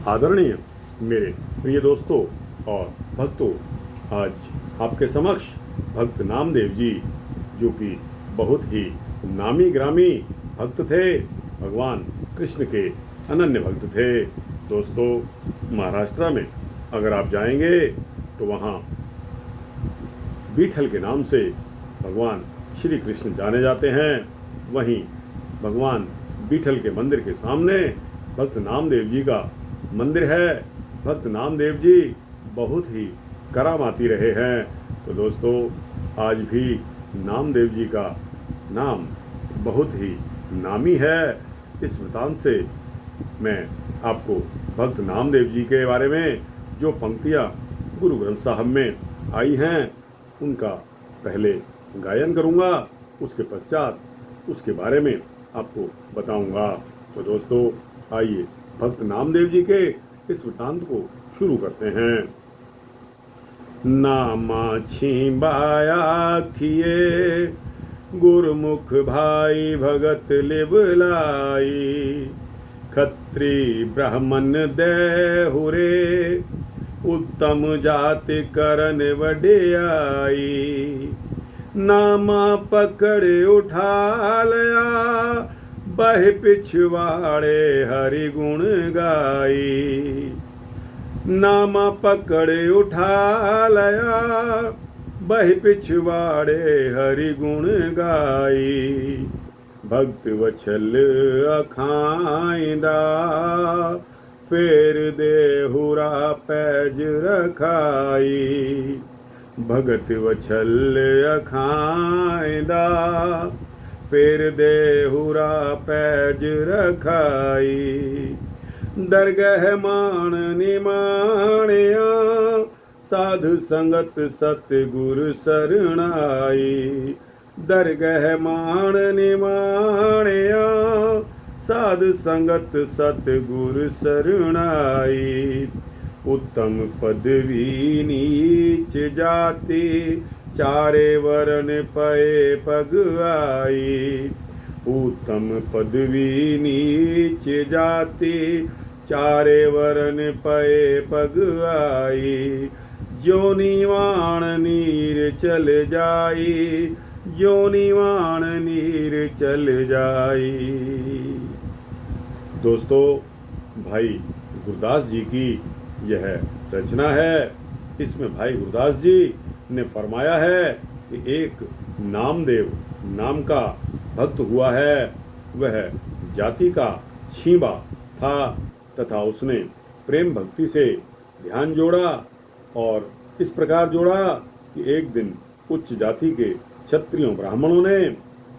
आदरणीय मेरे प्रिय दोस्तों और भक्तों, आज आपके समक्ष भक्त नामदेव जी, जो कि बहुत ही नामी ग्रामी भक्त थे, भगवान कृष्ण के अनन्य भक्त थे। दोस्तों, महाराष्ट्र में अगर आप जाएंगे तो वहाँ बीठल के नाम से भगवान श्री कृष्ण जाने जाते हैं। वहीं भगवान बीठल के मंदिर के सामने भक्त नामदेव जी का मंदिर है। भक्त नामदेव जी बहुत ही करामाती रहे हैं। तो दोस्तों, आज भी नामदेव जी का नाम बहुत ही नामी है। इस वृतांत से मैं आपको भक्त नामदेव जी के बारे में जो पंक्तियाँ गुरु ग्रंथ साहब में आई हैं उनका पहले गायन करूँगा, उसके पश्चात उसके बारे में आपको बताऊँगा। तो दोस्तों, आइए भक्त नामदेव जी के इस वृतांत को शुरू करते हैं। नामा छिबाया खिए गुरमुख भाई भगत लिबलाई, खत्री ब्राह्मण देहुरे उत्तम जाति करन वडियाई। नामा पकड़ उठा लया बह पिछवाड़े हरि गुण गाई। नामा पकड़ उठा लया बह पिछवाड़े हरि गुण गाई। भक्त वछल अखाइंदा फेर देहुरा पैज रखाई। भगत वछल अखाइंदा फेर देहुरा पैज रखाई। दरगह मान निमाणिया साधु संगत सतगुरु शरणाई। दरगह मान निमाणिया साधु संगत सतगुरु शरणाई। उत्तम पदवी नीच जाति चारे वरन पए पग आई। उत्तम पदवी नीच जाति चारे वरन पए पग आई। जो निवाण नीर चल जाई, जो निवाण नीर चल जाई। दोस्तों, भाई गुरदास जी की यह रचना है। इसमें भाई गुरदास जी ने फरमाया है कि एक नामदेव नाम का भक्त हुआ है। वह जाति का छीबा था तथा उसने प्रेम भक्ति से ध्यान जोड़ा और इस प्रकार जोड़ा कि एक दिन उच्च जाति के क्षत्रियों ब्राह्मणों ने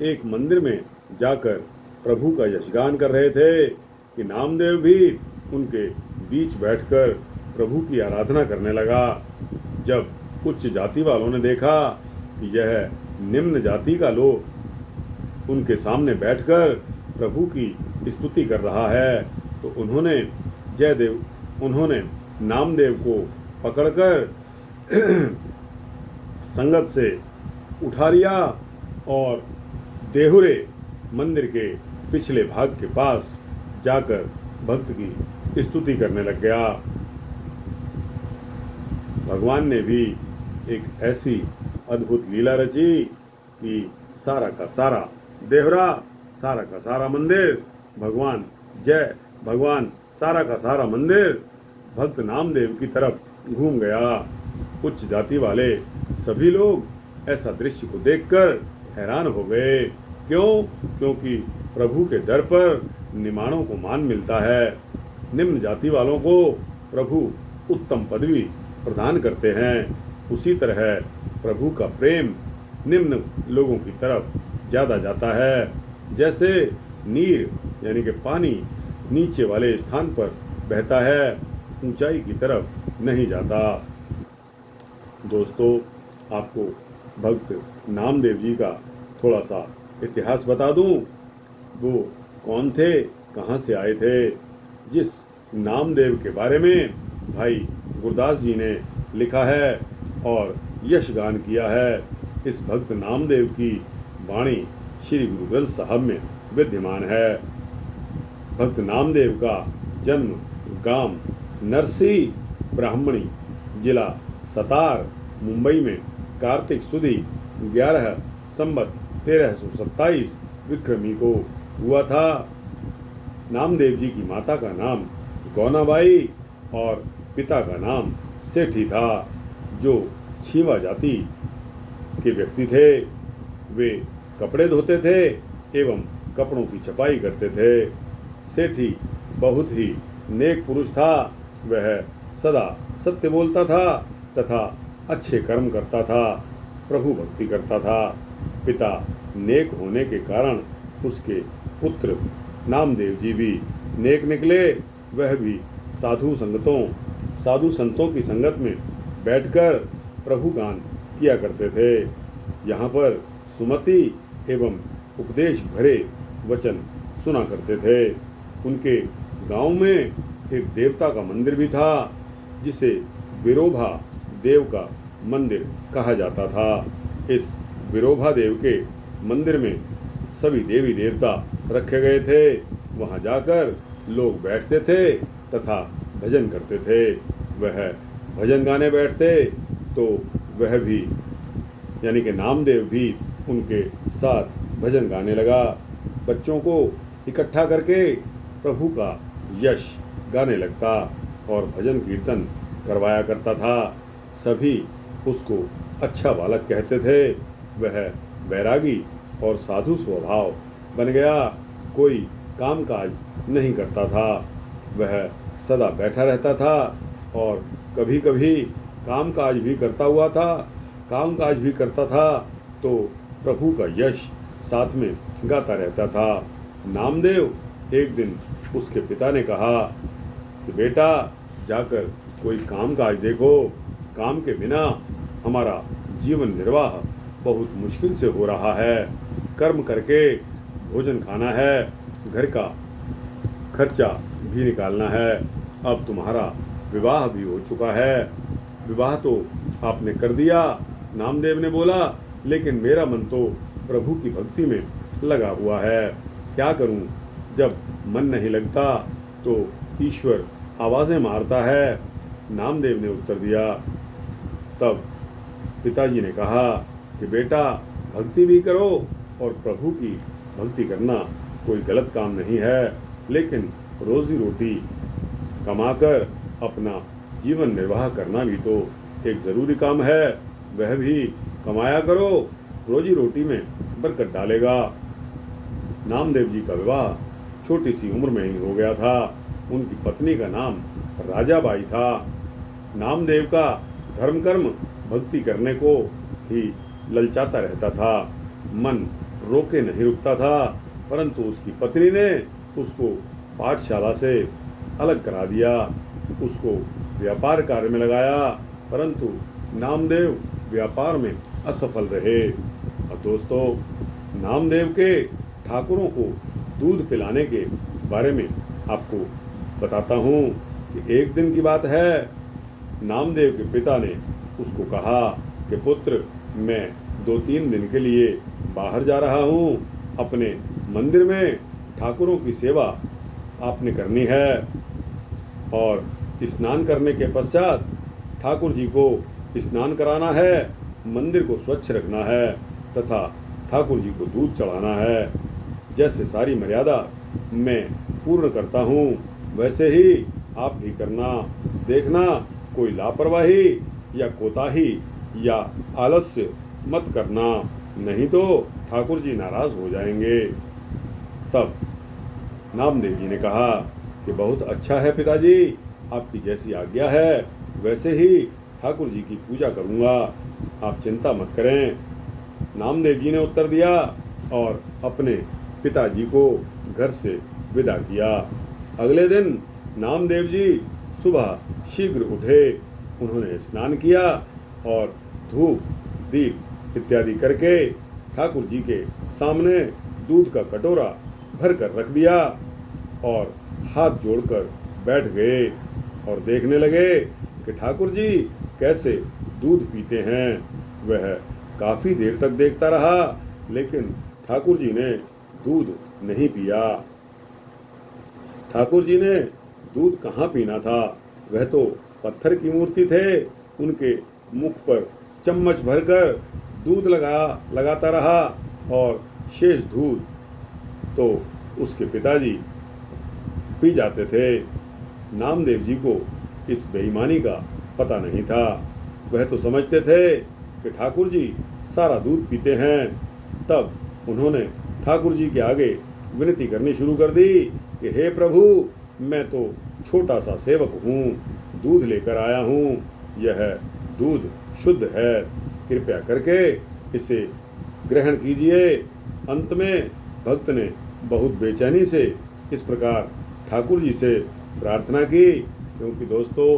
एक मंदिर में जाकर प्रभु का यशगान कर रहे थे कि नामदेव भी उनके बीच बैठकर प्रभु की आराधना करने लगा। जब उच्च जाति वालों ने देखा कि यह निम्न जाति का लोग उनके सामने बैठकर प्रभु की स्तुति कर रहा है, तो उन्होंने नामदेव को पकड़कर संगत से उठा लिया और देहुरे मंदिर के पिछले भाग के पास जाकर भक्त की स्तुति करने लग गया। भगवान ने भी एक ऐसी अद्भुत लीला रची कि सारा का सारा देहरा, सारा का सारा मंदिर भगवान सारा का सारा मंदिर भक्त नामदेव की तरफ घूम गया। उच्च जाति वाले सभी लोग ऐसा दृश्य को देखकर हैरान हो गए। क्यों? क्योंकि प्रभु के दर पर निमाणों को मान मिलता है। निम्न जाति वालों को प्रभु उत्तम पदवी प्रदान करते हैं। उसी तरह प्रभु का प्रेम निम्न लोगों की तरफ ज़्यादा जाता है। जैसे नीर यानी कि पानी नीचे वाले स्थान पर बहता है, ऊंचाई की तरफ नहीं जाता। दोस्तों, आपको भक्त नामदेव जी का थोड़ा सा इतिहास बता दूं। वो कौन थे, कहाँ से आए थे? जिस नामदेव के बारे में भाई गुरदास जी ने लिखा है और यशगान किया है, इस भक्त नामदेव की वाणी श्री गुरु ग्रंथ साहब में विद्यमान है। भक्त नामदेव का जन्म गांव नरसी ब्राह्मणी, जिला सतार, मुंबई में कार्तिक सुदी 11 संवत 1327 विक्रमी को हुआ था। नामदेव जी की माता का नाम गौनाबाई और पिता का नाम सेठी था, जो छीवा जाति के व्यक्ति थे। वे कपड़े धोते थे एवं कपड़ों की छपाई करते थे। सेठी बहुत ही नेक पुरुष था। वह सदा सत्य बोलता था तथा अच्छे कर्म करता था, प्रभु भक्ति करता था। पिता नेक होने के कारण उसके पुत्र नामदेव जी भी नेक निकले। वह भी साधु संतों की संगत में बैठकर प्रभु गान किया करते थे। यहाँ पर सुमति एवं उपदेश भरे वचन सुना करते थे। उनके गांव में एक देवता का मंदिर भी था, जिसे विरोभा देव का मंदिर कहा जाता था। इस विरोभा देव के मंदिर में सभी देवी देवता रखे गए थे। वहां जाकर लोग बैठते थे तथा भजन करते थे। वह भजन गाने बैठते तो वह भी यानी कि नामदेव भी उनके साथ भजन गाने लगा। बच्चों को इकट्ठा करके प्रभु का यश गाने लगता और भजन कीर्तन करवाया करता था। सभी उसको अच्छा बालक कहते थे। वह बैरागी और साधु स्वभाव बन गया। कोई कामकाज नहीं करता था। वह सदा बैठा रहता था और कभी कभी कामकाज भी करता था तो प्रभु का यश साथ में गाता रहता था। नामदेव एक दिन उसके पिता ने कहा कि बेटा, जाकर कोई कामकाज देखो। काम के बिना हमारा जीवन निर्वाह बहुत मुश्किल से हो रहा है। कर्म करके भोजन खाना है, घर का खर्चा भी निकालना है। अब तुम्हारा विवाह भी हो चुका है। विवाह तो आपने कर दिया, नामदेव ने बोला, लेकिन मेरा मन तो प्रभु की भक्ति में लगा हुआ है। क्या करूं? जब मन नहीं लगता तो ईश्वर आवाज़ें मारता है। नामदेव ने उत्तर दिया। तब पिताजी ने कहा कि बेटा, भक्ति भी करो और प्रभु की भक्ति करना कोई गलत काम नहीं है, लेकिन रोजी रोटी कमाकर अपना जीवन निर्वाह करना भी तो एक ज़रूरी काम है। वह भी कमाया करो, रोजी रोटी में बरकत डालेगा। नामदेव जी का विवाह छोटी सी उम्र में ही हो गया था। उनकी पत्नी का नाम राजाबाई था। नामदेव का धर्म कर्म भक्ति करने को ही ललचाता रहता था। मन रोके नहीं रुकता था, परंतु उसकी पत्नी ने उसको पाठशाला से अलग करा दिया, उसको व्यापार कार्य में लगाया, परंतु नामदेव व्यापार में असफल रहे। और दोस्तों, नामदेव के ठाकुरों को दूध पिलाने के बारे में आपको बताता हूँ कि एक दिन की बात है। नामदेव के पिता ने उसको कहा कि पुत्र, मैं 2-3 दिन के लिए बाहर जा रहा हूँ। अपने मंदिर में ठाकुरों की सेवा आपने करनी है और स्नान करने के पश्चात ठाकुर जी को स्नान कराना है, मंदिर को स्वच्छ रखना है तथा ठाकुर जी को दूध चढ़ाना है। जैसे सारी मर्यादा मैं पूर्ण करता हूँ, वैसे ही आप भी करना। देखना कोई लापरवाही या कोताही या आलस्य मत करना, नहीं तो ठाकुर जी नाराज हो जाएंगे। तब नामदेव जी ने कहा कि बहुत अच्छा है पिताजी, आपकी जैसी आज्ञा है वैसे ही ठाकुर जी की पूजा करूँगा, आप चिंता मत करें। नामदेव जी ने उत्तर दिया और अपने पिताजी को घर से विदा किया। अगले दिन नामदेव जी सुबह शीघ्र उठे। उन्होंने स्नान किया और धूप दीप इत्यादि करके ठाकुर जी के सामने दूध का कटोरा भर कर रख दिया और हाथ जोड़कर बैठ गए और देखने लगे कि ठाकुर जी कैसे दूध पीते हैं। वह काफ़ी देर तक देखता रहा, लेकिन ठाकुर जी ने दूध नहीं पिया। ठाकुर जी ने दूध कहाँ पीना था, वह तो पत्थर की मूर्ति थे। उनके मुख पर चम्मच भरकर दूध लगाता रहा और शेष दूध तो उसके पिताजी पी जाते थे। नामदेव जी को इस बेईमानी का पता नहीं था। वह तो समझते थे कि ठाकुर जी सारा दूध पीते हैं। तब उन्होंने ठाकुर जी के आगे विनती करनी शुरू कर दी कि हे प्रभु, मैं तो छोटा सा सेवक हूँ, दूध लेकर आया हूँ, यह दूध शुद्ध है, कृपया करके इसे ग्रहण कीजिए। अंत में भक्त ने बहुत बेचैनी से इस प्रकार ठाकुर जी से प्रार्थना की, क्योंकि दोस्तों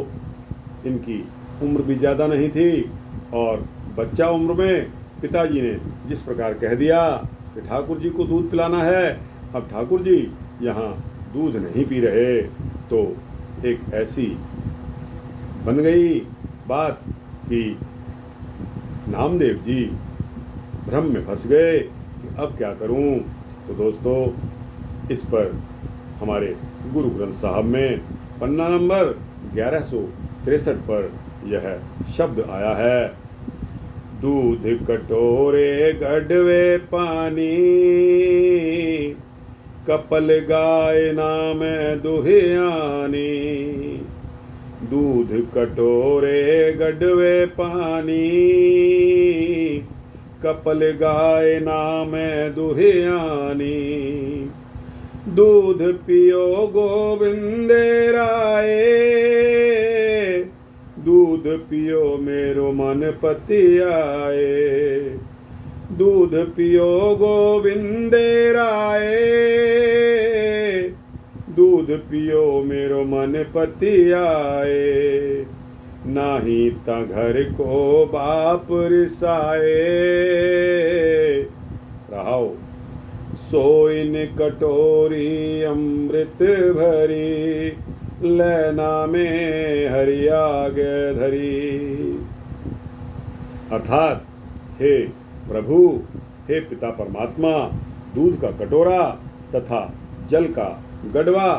इनकी उम्र भी ज़्यादा नहीं थी और बच्चा उम्र में पिताजी ने जिस प्रकार कह दिया कि ठाकुर जी को दूध पिलाना है, अब ठाकुर जी यहाँ दूध नहीं पी रहे, तो एक ऐसी बन गई बात कि नामदेव जी भ्रम में फंस गए कि अब क्या करूं। तो दोस्तों इस पर हमारे गुरु ग्रंथ साहब में पन्ना नंबर 1163 पर यह शब्द आया है, दूध कटोरे गढ़वे पानी, कपल गाय नाम दुहियानी। दूध कटोरे गढ़वे पानी, कपल गाय नाम दुहियानी। दूध पियो गोविंद राय, दूध पियो मेरो मन पति आए। दूध पियो गोविंद राय, दूध पियो मेरो मन पति आए। नाही ता घर को बाप रिसाए, रहाओ सोइन कटोरी अमृत भरी, लेना में हरि आगे धरी। अर्थात हे प्रभु, हे पिता परमात्मा, दूध का कटोरा तथा जल का गड़वा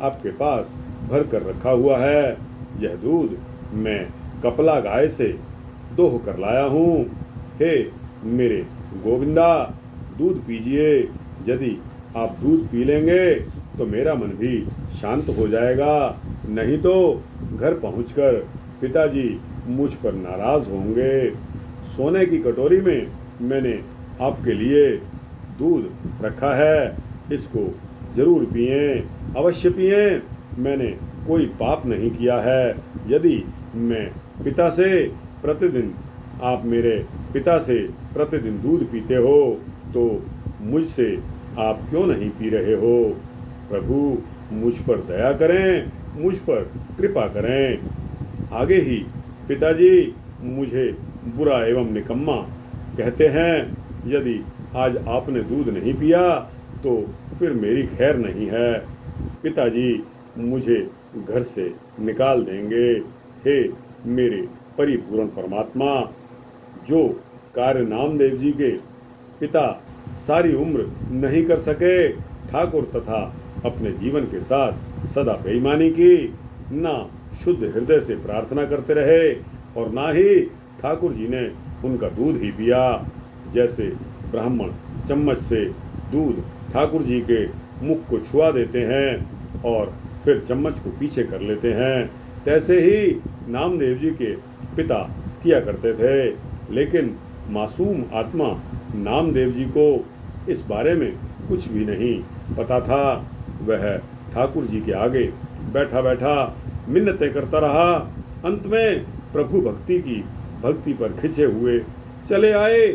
आपके पास भर कर रखा हुआ है। यह दूध मैं कपला गाय से दोह कर लाया हूँ। हे मेरे गोविंदा, दूध पीजिए। यदि आप दूध पी लेंगे तो मेरा मन भी शांत हो जाएगा, नहीं तो घर पहुंचकर पिताजी मुझ पर नाराज होंगे। सोने की कटोरी में मैंने आपके लिए दूध रखा है, इसको जरूर पिएं, अवश्य पिएं। मैंने कोई पाप नहीं किया है। यदि मैं पिता से प्रतिदिन, आप मेरे पिता से प्रतिदिन दूध पीते हो तो मुझसे आप क्यों नहीं पी रहे हो? प्रभु मुझ पर दया करें, मुझ पर कृपा करें। आगे ही पिताजी मुझे बुरा एवं निकम्मा कहते हैं। यदि आज आपने दूध नहीं पिया तो फिर मेरी खैर नहीं है, पिताजी मुझे घर से निकाल देंगे। हे मेरे परिपूर्ण परमात्मा, जो कार्य नामदेव जी के पिता सारी उम्र नहीं कर सके, ठाकुर तथा अपने जीवन के साथ सदा बेईमानी की, ना शुद्ध हृदय से प्रार्थना करते रहे और ना ही ठाकुर जी ने उनका दूध ही पिया। जैसे ब्राह्मण चम्मच से दूध ठाकुर जी के मुख को छुआ देते हैं और फिर चम्मच को पीछे कर लेते हैं, तैसे ही नामदेव जी के पिता किया करते थे। लेकिन मासूम आत्मा नामदेव जी को इस बारे में कुछ भी नहीं पता था। वह ठाकुर जी के आगे बैठा बैठा मिन्नतें करता रहा। अंत में प्रभु भक्ति पर खिंचे हुए चले आए।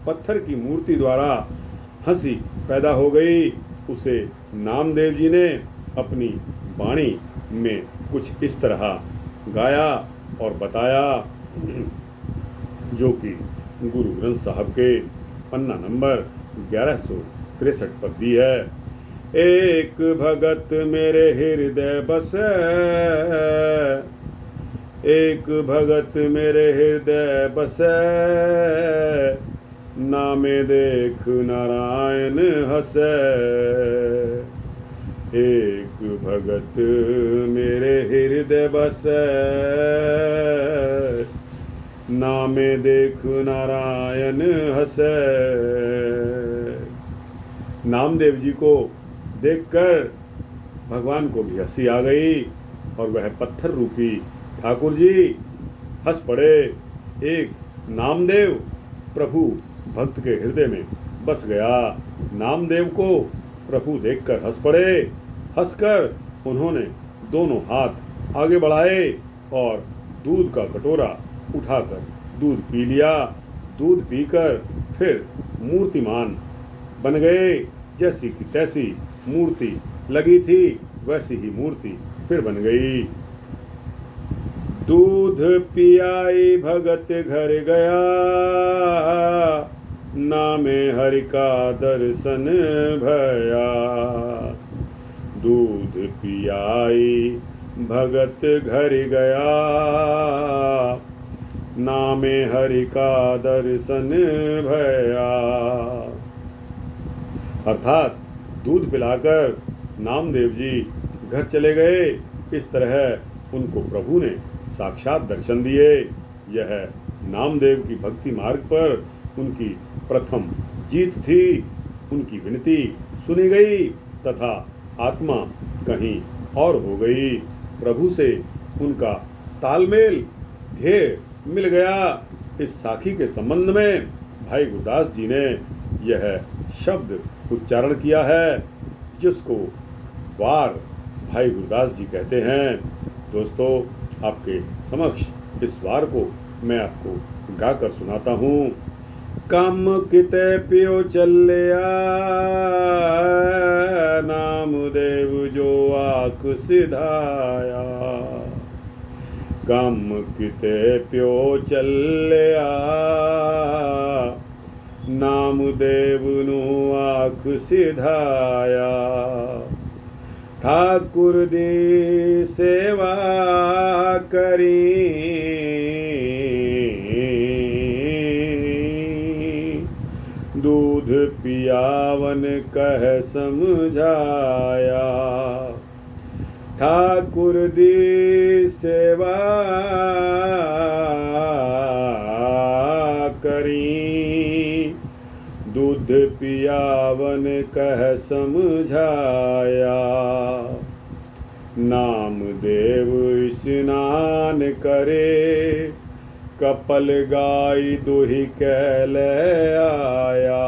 पत्थर की मूर्ति द्वारा हंसी पैदा हो गई। उसे नामदेव जी ने अपनी वाणी में कुछ इस तरह गाया और बताया, जो कि गुरु ग्रंथ साहब के पन्ना नंबर 1163 पर दी है। एक भगत मेरे हृदय बसे, एक भगत मेरे हृदय बसे, नामे देख नारायण हसे। एक भगत मेरे हृदय बसै, नामे देख नारायण हंसै। नामदेव जी को देखकर भगवान को भी हंसी आ गई और वह पत्थर रूपी ठाकुर जी हंस पड़े। एक नामदेव प्रभु भक्त के हृदय में बस गया। नामदेव को प्रभु देखकर हंस पड़े। हंसकर उन्होंने दोनों हाथ आगे बढ़ाए और दूध का कटोरा उठाकर दूध पी लिया। दूध पीकर फिर मूर्तिमान बन गए। जैसी की तैसी मूर्ति लगी थी वैसी ही मूर्ति फिर बन गई। दूध पियाई भगत घर गया, नामे हरि का दर्शन भया। दूध पियाई भगत घर गया, नामे हरि का दर्शन भया। अर्थात दूध पिलाकर नामदेव जी घर चले गए। इस तरह उनको प्रभु ने साक्षात दर्शन दिए। यह नामदेव की भक्ति मार्ग पर उनकी प्रथम जीत थी। उनकी विनती सुनी गई तथा आत्मा कहीं और हो गई। प्रभु से उनका तालमेल ध्येय मिल गया। इस साखी के संबंध में भाई गुरदास जी ने यह शब्द उच्चारण किया है, जिसको वार भाई गुरदास जी कहते हैं। दोस्तों, आपके समक्ष इस वार को मैं आपको गाकर सुनाता हूँ। कम किते पियो चलिया, नामदेव जो आँख सिधाया। कम किते पियो चलिया, नामदेव नु आँख सिधाया। ठाकुर दी सेवा करी, दूध पियावन कह समझाया। ठाकुर दी सेवा करी, दूध पियावन कह समझाया। नामदेव स्नान करे, कपल गाय दुहि कैले आया।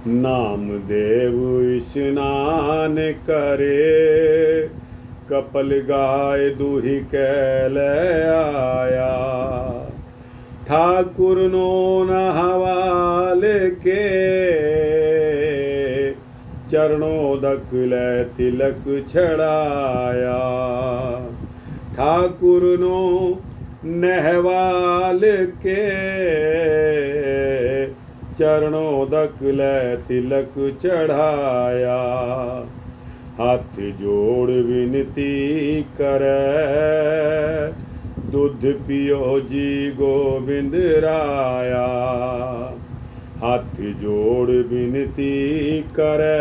नामदेव स्नान करे, कपल गाय दुहि कैले आया। ठाकुर नो नहवाल के, चरणोदक लै तिलक छड़ाया। ठाकुर नो नहवाल के, चरणोदक लै तिलक चढ़ाया। हाथ जोड़ विनती करे, दूध पियो जी गोविंद राया। हाथ जोड़ विनती करे,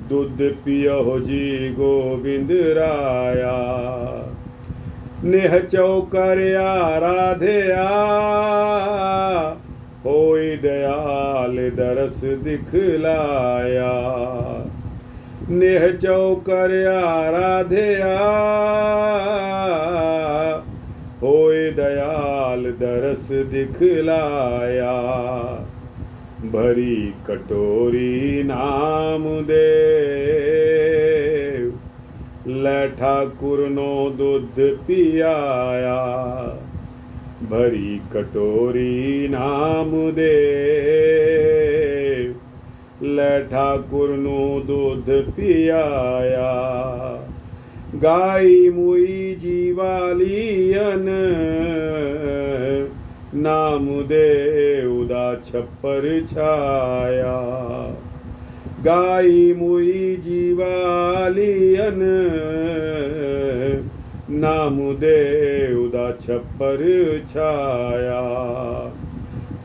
दूध पियो जी गोविंद राया। नेह चौकर आराध्या, होई दयाल दरस दिखलाया। नेह चौकर आराध्या, होए दयाल दरस दिखलाया। भरी कटोरी नाम देव, लै ठाकुर नो दूध पियाया। भरी कटोरी नाम देव, लै ठाकुर नो दूध पियाया। गाई मुई जीवालियन, नाम देवदा छप्पर छाया। गाई मुई जीवालियन, नाम देवदा छप्पर छाया।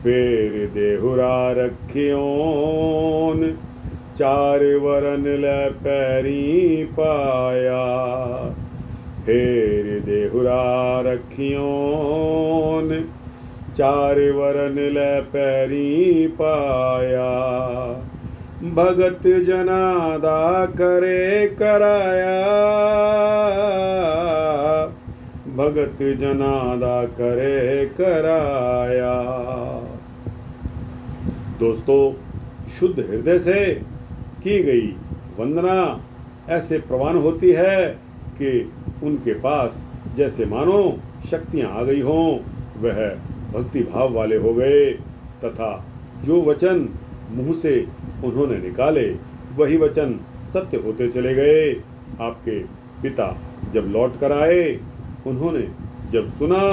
फेर देहुरा रखियोन, चार वरन ले पैरी पाया। फेर देहुरा रखियों चार वरन ले पैरी पाया। भगत जनादा करे कराया। भगत जनादा करे कराया। दोस्तों, शुद्ध हृदय से की गई वंदना ऐसे प्रवान होती है कि उनके पास जैसे मानो शक्तियां आ गई हों। वह भक्ति भाव वाले हो गए तथा जो वचन मुंह से उन्होंने निकाले वही वचन सत्य होते चले गए। आपके पिता जब लौट कर आए, उन्होंने जब सुना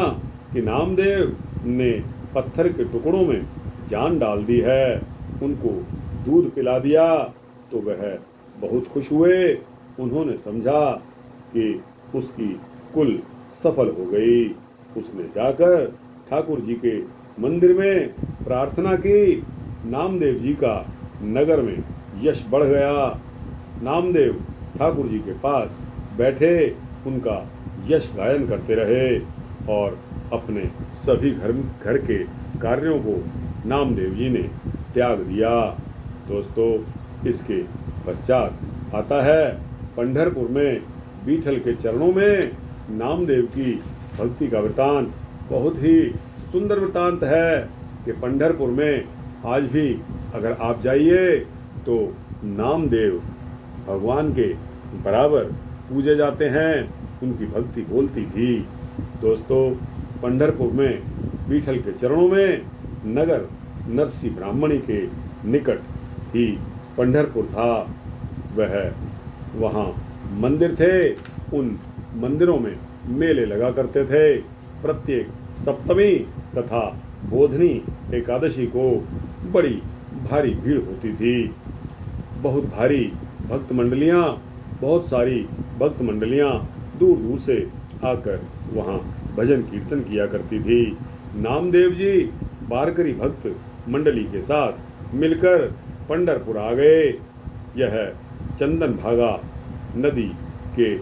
कि नामदेव ने पत्थर के टुकड़ों में जान डाल दी है, उनको दूध पिला दिया, तो वह बहुत खुश हुए। उन्होंने समझा कि उसकी कुल सफल हो गई। उसने जाकर ठाकुर जी के मंदिर में प्रार्थना की। नामदेव जी का नगर में यश बढ़ गया। नामदेव ठाकुर जी के पास बैठे उनका यश गायन करते रहे और अपने सभी घर के कार्यों को नामदेव जी ने त्याग दिया। दोस्तों, इसके पश्चात आता है पंढरपुर में बीठल के चरणों में नामदेव की भक्ति का वृतांत। बहुत ही सुंदर वृतांत है कि पंढरपुर में आज भी अगर आप जाइए तो नामदेव भगवान के बराबर पूजे जाते हैं। उनकी भक्ति बोलती थी। दोस्तों, पंढरपुर में बीठल के चरणों में नगर नरसी ब्राह्मणी के निकट ही पंढरपुर था। वह वहाँ मंदिर थे। उन मंदिरों में मेले लगा करते थे। प्रत्येक सप्तमी तथा बोधनी एकादशी को बड़ी भारी भीड़ होती थी। बहुत भारी भक्त मंडलियाँ, बहुत सारी भक्त मंडलियाँ दूर दूर से आकर वहाँ भजन कीर्तन किया करती थी। नामदेव जी वारकरी भक्त मंडली के साथ मिलकर पंढरपुर आ गए। यह चंदन भागा नदी के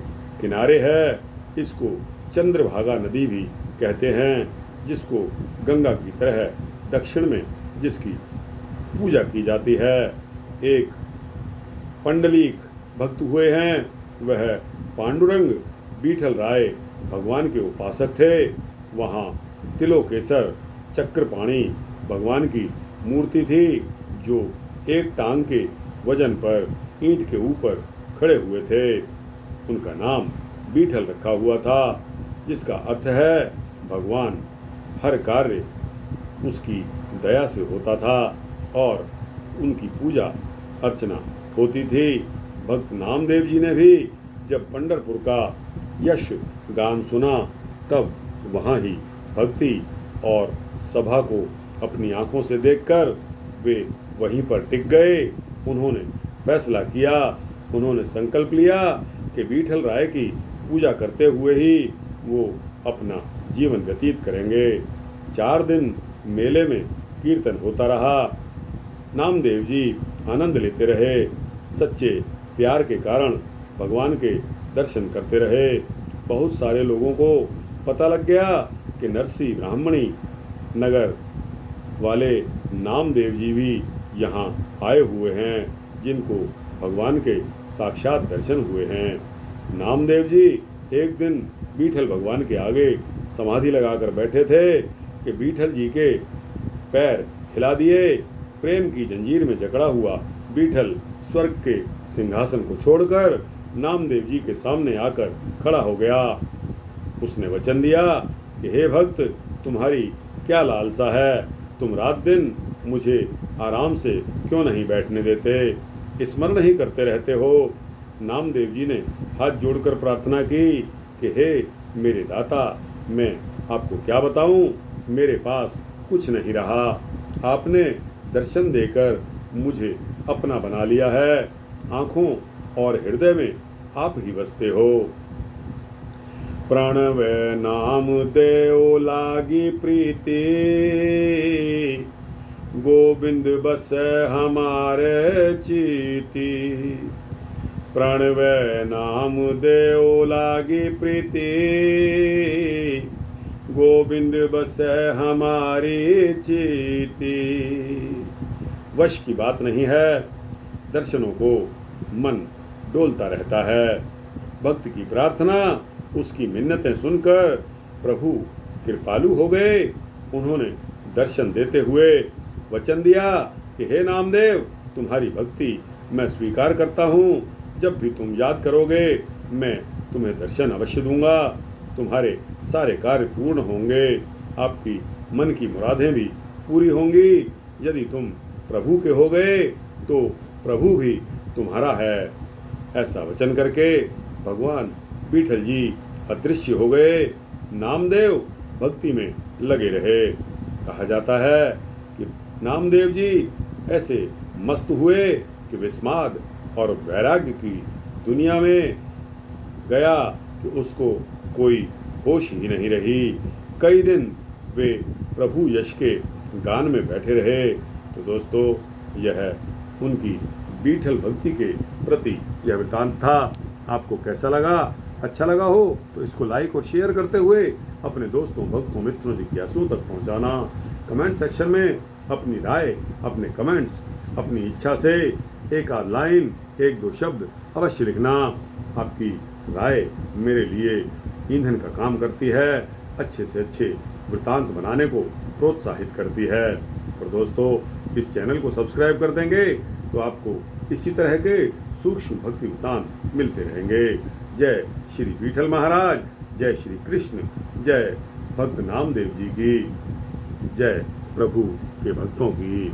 किनारे है। इसको चंद्रभागा नदी भी कहते हैं, जिसको गंगा की तरह दक्षिण में जिसकी पूजा की जाती है। एक पंडलीक भक्त हुए हैं, वह पांडुरंग बीठल राय भगवान के उपासक थे। वहाँ तिलोकेसर चक्रपाणी भगवान की मूर्ति थी, जो एक टांग के वजन पर ईंट के ऊपर खड़े हुए थे। उनका नाम बीठल रखा हुआ था, जिसका अर्थ है भगवान हर कार्य उसकी दया से होता था और उनकी पूजा अर्चना होती थी। भक्त नामदेव जी ने भी जब पंढरपुर का यश गान सुना, तब वहाँ ही भक्ति और सभा को अपनी आंखों से देखकर वे वहीं पर टिक गए। उन्होंने फैसला किया, उन्होंने संकल्प लिया कि बीठल राय की पूजा करते हुए ही वो अपना जीवन व्यतीत करेंगे। 4 दिन मेले में कीर्तन होता रहा। नामदेव जी आनंद लेते रहे। सच्चे प्यार के कारण भगवान के दर्शन करते रहे। बहुत सारे लोगों को पता लग गया कि नरसी ब्राह्मणी नगर वाले नामदेव जी भी यहाँ आए हुए हैं, जिनको भगवान के साक्षात दर्शन हुए हैं। नामदेव जी एक दिन बीठल भगवान के आगे समाधि लगाकर बैठे थे कि बीठल जी के पैर हिला दिए। प्रेम की जंजीर में जकड़ा हुआ बीठल स्वर्ग के सिंहासन को छोड़कर नामदेव जी के सामने आकर खड़ा हो गया। उसने वचन दिया कि हे भक्त, तुम्हारी क्या लालसा है? तुम रात दिन मुझे आराम से क्यों नहीं बैठने देते? स्मरण ही करते रहते हो। नामदेव जी ने हाथ जोड़कर प्रार्थना की कि हे मेरे दाता, मैं आपको क्या बताऊं, मेरे पास कुछ नहीं रहा। आपने दर्शन देकर मुझे अपना बना लिया है। आँखों और हृदय में आप ही बसते हो। प्रणव नाम देव लागी प्रीति, गोविंद बसै हमारे चीती। प्रणवै नाम देव लागी प्रीति, गोविंद बसै हमारी चीती। वश की बात नहीं है, दर्शनों को मन डोलता रहता है। भक्त की प्रार्थना, उसकी मिन्नतें सुनकर प्रभु कृपालु हो गए। उन्होंने दर्शन देते हुए वचन दिया कि हे नामदेव, तुम्हारी भक्ति मैं स्वीकार करता हूँ। जब भी तुम याद करोगे मैं तुम्हें दर्शन अवश्य दूंगा। तुम्हारे सारे कार्य पूर्ण होंगे, आपकी मन की मुरादें भी पूरी होंगी। यदि तुम प्रभु के हो गए तो प्रभु भी तुम्हारा है। ऐसा वचन करके भगवान विठल जी अदृश्य हो गए। नामदेव भक्ति में लगे रहे। कहा जाता है कि नामदेव जी ऐसे मस्त हुए कि विस्माद और वैराग्य की दुनिया में गया कि उसको कोई होश ही नहीं रही। कई दिन वे प्रभु यश के गान में बैठे रहे। तो दोस्तों, यह उनकी बीठल भक्ति के प्रति यह वृत्तांत था। आपको कैसा लगा? अच्छा लगा हो तो इसको लाइक और शेयर करते हुए अपने दोस्तों, भक्तों, मित्रों, जिज्ञासुओं तक पहुंचाना। कमेंट सेक्शन में अपनी राय, अपने कमेंट्स, अपनी इच्छा से एक आध लाइन, एक दो शब्द अवश्य लिखना। आपकी राय मेरे लिए ईंधन का काम करती है, अच्छे से अच्छे वृत्तांत बनाने को प्रोत्साहित करती है। और दोस्तों, इस चैनल को सब्सक्राइब कर देंगे तो आपको इसी तरह के सूक्ष्म भक्ति वृत्तांत मिलते रहेंगे। जय श्री विठल महाराज, जय श्री कृष्ण, जय भक्त नामदेव जी की, जय प्रभु के भक्तों की।